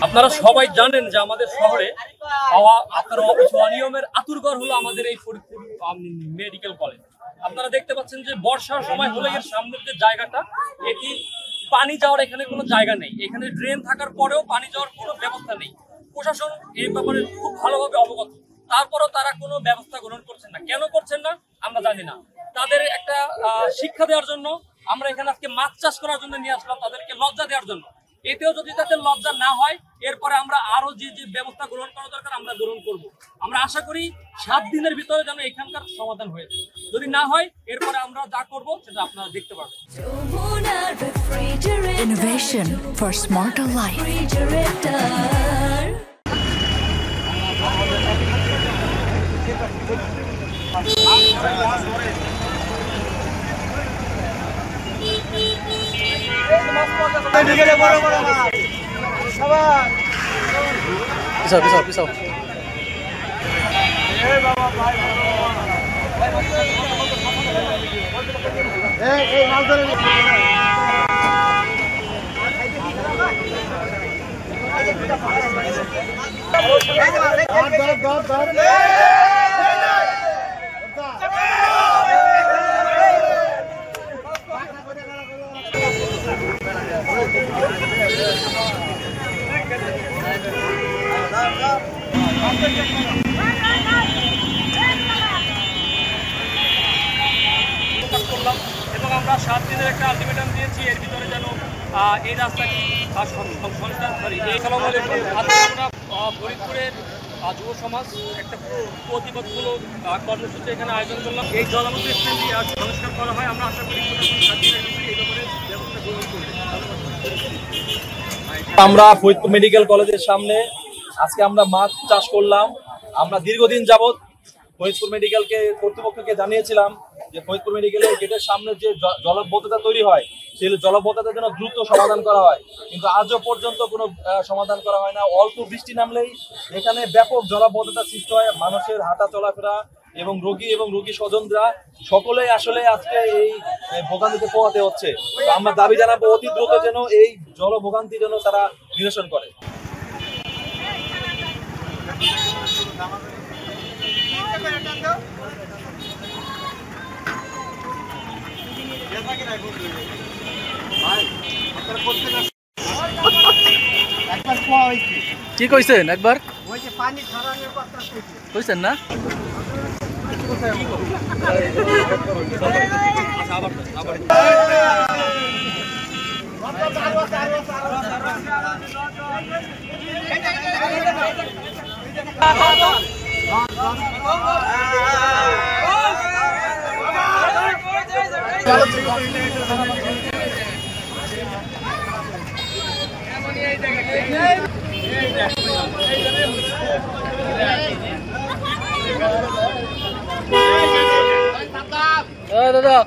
আপনারা সবাই জানেন যে আমাদের শহরে আপনারা অফিস অনিয়মের আতুরঘর হলো আমাদের এই ফরিদপুর মেডিকেল কলেজ। আপনারা দেখতে পাচ্ছেন যে বর্ষার সময় হলে এর সামনের যে জায়গাটা, এটি পানি যাওয়ার এখানে কোনো জায়গা নেই। এখানে ড্রেন থাকার পরেও পানি যাওয়ার কোনো ব্যবস্থা নেই। প্রশাসন এই ব্যাপারে খুব ভালোভাবে অবগত, তারপরও তারা কোনো ব্যবস্থা গ্রহণ করছেন না। কেন করছেন না আমরা জানি না। তাদের একটা শিক্ষা দেওয়ার জন্য আমরা এখানে আজকে মাছ চাষ করার জন্য নিয়ে আসলাম, তাদেরকে লজ্জা দেওয়ার জন্য। এতেও যদি তাদের লজ্জা না হয়, এরপরে আমরা আরো যে যে ব্যবস্থা গ্রহণ করা দরকার আমরা গ্রহণ করব। আমরা আশা করি 7 দিনের ভিতরে যেন এখানকার সমাধান হয়ে যায়। যদি না হয়, এরপরে আমরা যা করব সেটা আপনারা দেখতে পারবেন। Innovation for smarter life. পিছাও এবং আমরা 7 দিনের একটা আলটিমেটাম দিয়েছি, এর ভিতরে যেন এই রাস্তাটি সংস্কার করি। আমরা ফরিদপুরের যুব সমাজ একটা প্রতিবাদমূলক কর্মসূচি এখানে আয়োজন করলাম। এই জলাবদ্ধ স্থানটি সংস্কার করা হয়। আমরা আশা করি 7 দিনের ভিতরে এই ব্যাপারে ব্যবস্থা গ্রহণ করবে। আমরা ফরিদপুর মেডিকেল কলেজের সামনে আজকে আমরা মাছ চাষ করলাম। আমরা দীর্ঘদিন যাবত ফরিদপুর মেডিকেলকে কর্তৃপক্ষকে জানিয়েছিলাম যে ফরিদপুর মেডিকেলের গেটের সামনে যে জলাবদ্ধতা তৈরি হয়, সেই জলাবদ্ধতার জন্য দ্রুত সমাধান করা হয়, কিন্তু আজও পর্যন্ত কোনো সমাধান করা হয় না। অল্প বৃষ্টি নামলেই এখানে ব্যাপক জলাবদ্ধতা সৃষ্টি হয়। মানুষের হাঁটা চলাফেরা এবং রোগী স্বজনরা সকলেই আসলে আজকে এই ভোগান্তিতে পোহাতে হচ্ছে। আমরা দাবি জানাবো অতি দ্রুত যেন এই জলভোগান্তি যেন তারা নিরসন করে। কি কইছেন একবার কইছেন না? দাদা